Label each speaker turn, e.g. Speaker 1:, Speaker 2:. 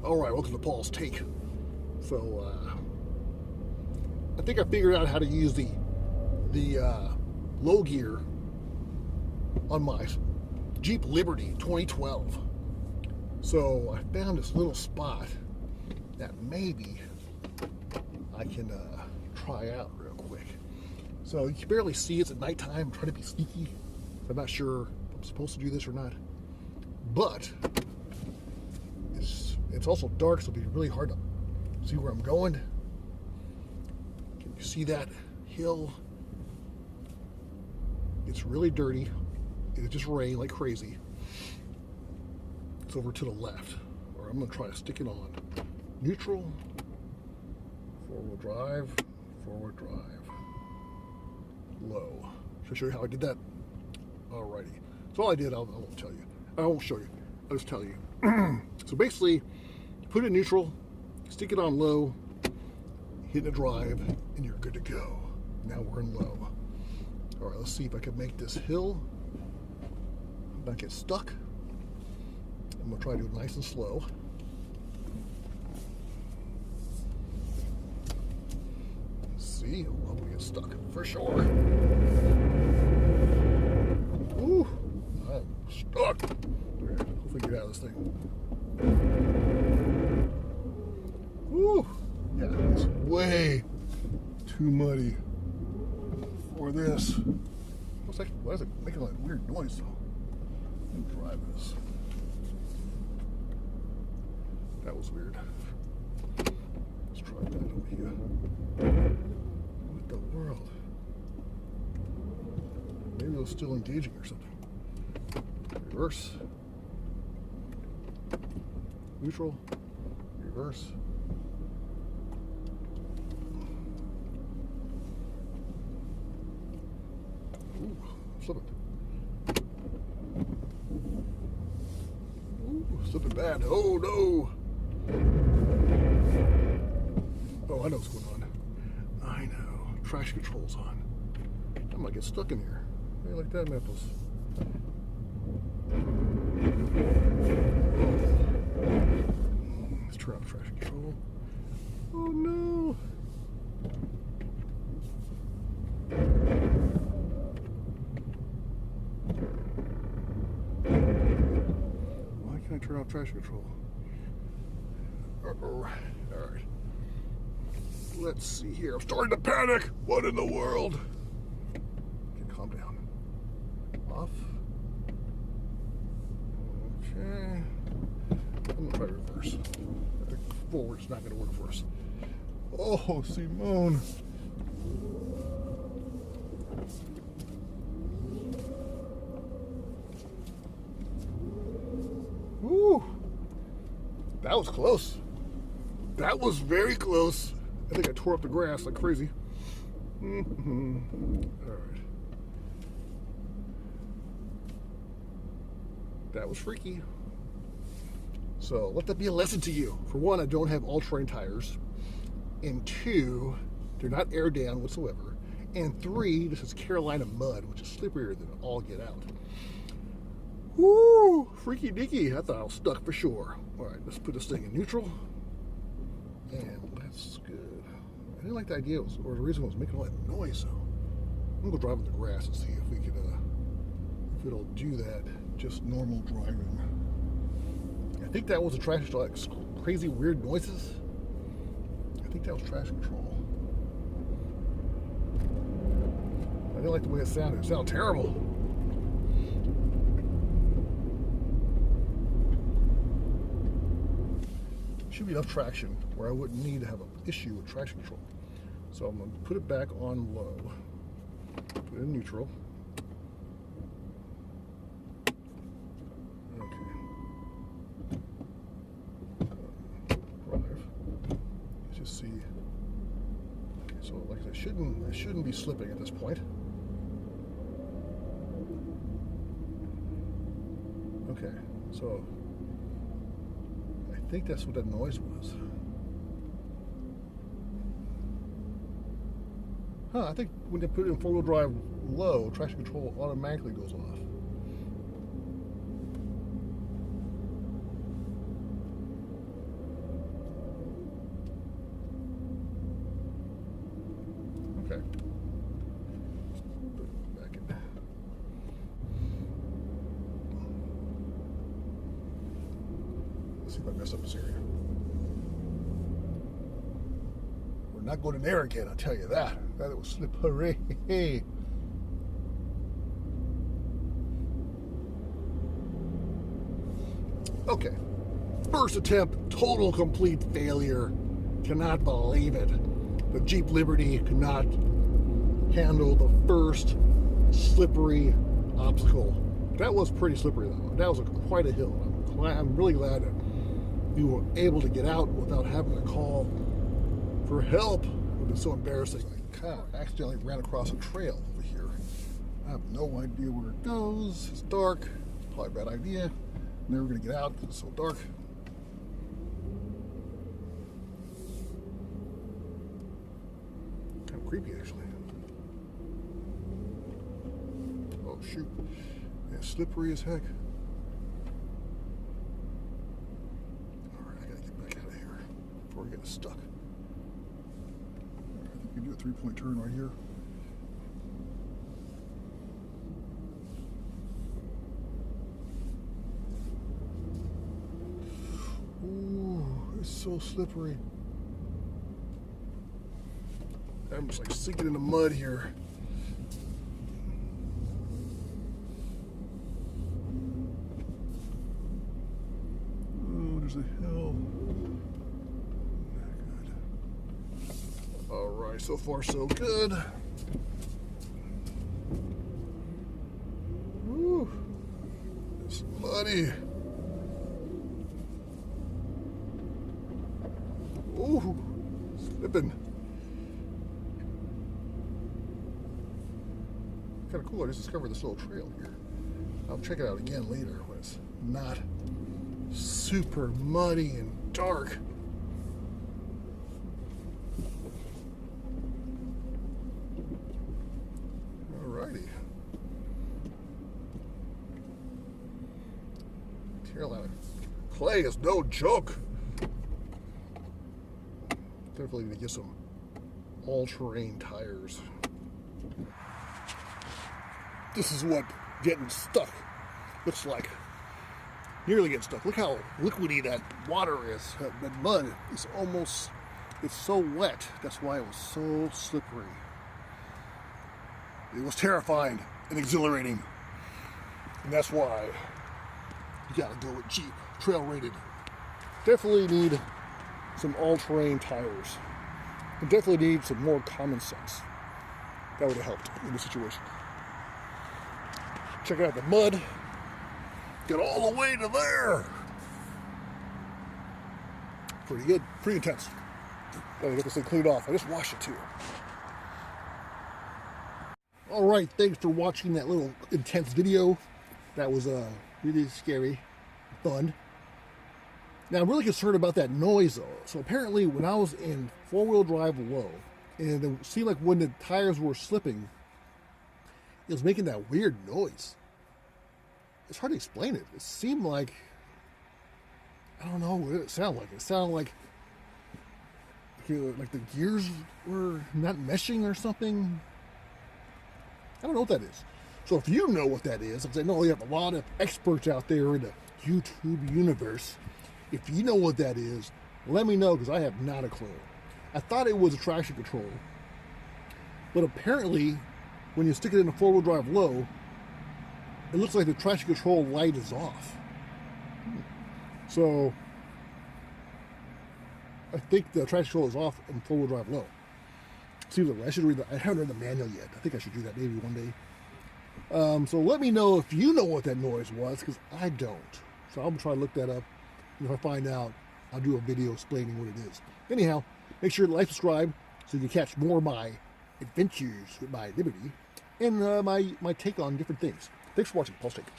Speaker 1: Alright, welcome to Paul's Take. So, I think I figured out how to use the low gear on my Jeep Liberty 2012. So, I found this little spot that maybe I can try out real quick. So, you can barely see it's at nighttime. I'm trying to be sneaky. I'm not sure if I'm supposed to do this or not. But it's also dark, so it'll be really hard to see where I'm going. Can you see that hill? It's really dirty. It just rained like crazy. It's over to the left. Or I'm going to try to stick it on neutral, forward drive, low. Should I show you how I did that? Alrighty. So all I did, I won't tell you. I won't show you. I'll just tell you. So basically, put it in neutral, stick it on low, hit the drive, and you're good to go. Now we're in low. All right, let's see if I can make this hill not get stuck. I'm gonna try to do it nice and slow. Let's see, I'm gonna get stuck for sure. Ooh, I'm stuck. Hopefully get out of this thing. Woo! Yeah, it's way too muddy for this. Why is it making that weird noise though? Let me drive this. That was weird. Let's try that over here. What the world? Maybe it was still engaging or something. Reverse. Neutral. Reverse. Ooh, slipping. Ooh, slipping bad. Oh no! Oh, I know what's going on. I know. Traction control's on. I might get stuck in here. How you like that, Memphis? Let's turn off traction control. Oh no! Why can't I turn off traction control? Alright. Let's see here. I'm starting to panic! What in the world? Okay, calm down. Off. Okay. I'm gonna try reverse. I think forward's not gonna work for us. Oh, Simone. Woo! That was close. That was very close. I think I tore up the grass like crazy. Mm-hmm. All right. That was freaky. So let that be a lesson to you. For one, I don't have all-terrain tires. And two, they're not air down whatsoever. And three, this is Carolina mud, which is slipperier than all get out. Woo! Freaky deaky. I thought I was stuck for sure. All right, let's put this thing in neutral. And that's good. I didn't like the idea, or the reason it was making all that noise, so I'm gonna go drive in the grass and see if we can, if it'll do that, just normal driving. I think that was a traction, like crazy weird noises. I think that was traction control. I didn't like the way it sounded. It sounded terrible. Should be enough traction where I wouldn't need to have an issue with traction control. So I'm going to put it back on low, put it in neutral. Okay. Drive. Let's just see. Okay, so like I said, I shouldn't be slipping at this point. Okay, so I think that's what that noise was. I think when they put it in four-wheel drive low, traction control automatically goes off. Let's see if I messed up this area. We're not going in there again, I'll tell you that. That was slippery. Okay. First attempt, total complete failure. Cannot believe it. The Jeep Liberty could not handle the first slippery obstacle. That was pretty slippery though. That was quite a hill. I'm really glad that we were able to get out without having to call for help. It would be so embarrassing. I kind of accidentally ran across a trail over here. I have no idea where it goes. It's dark. It's probably a bad idea. Never gonna get out because it's so dark. Kind of creepy actually. Oh shoot. Yeah, slippery as heck. Alright, I gotta get back out of here before we get stuck. Alright, I think we can do a 3-point turn right here. Ooh, it's so slippery. I'm just like sinking in the mud here. Oh, there's a hill. Good. All right, so far so good. Ooh, it's muddy. Ooh, slipping. Kind of cool. I just discovered this little trail here. I'll check it out again later when it's not super muddy and dark. Alrighty. Carolina clay is no joke. Definitely need to get some all-terrain tires. This is what getting stuck looks like. Nearly getting stuck. Look how liquidy that water is. That mud is almost, it's so wet. That's why it was so slippery. It was terrifying and exhilarating. And that's why you gotta go with Jeep, trail rated. Definitely need some all-terrain tires. And definitely need some more common sense. That would have helped in this situation. Check out the mud. Get all the way to there. Pretty good, pretty intense. Gotta get this thing cleaned off. I just washed it too. All right, thanks for watching that little intense video. That was really scary, fun. Now, I'm really concerned about that noise, though. So apparently, when I was in four-wheel drive low, and it seemed like when the tires were slipping, it was making that weird noise. It's hard to explain it. It seemed like, I don't know what it sounded like. It sounded like the gears were not meshing or something. I don't know what that is. So if you know what that is, because I know you have a lot of experts out there in the YouTube universe. If you know what that is, let me know, because I have not a clue. I thought it was a traction control, but apparently when you stick it in a four-wheel drive low, it looks like the traction control light is off. So I think the traction control is off in four-wheel drive low. See, I should read that. I haven't read the manual yet. I think I should do that maybe one day. So let me know if you know what that noise was, because I don't. So I'm gonna try to look that up. And if I find out, I'll do a video explaining what it is. Anyhow, make sure to like, subscribe, so you can catch more of my adventures with my Liberty and my take on different things. Thanks for watching. Paul's Take.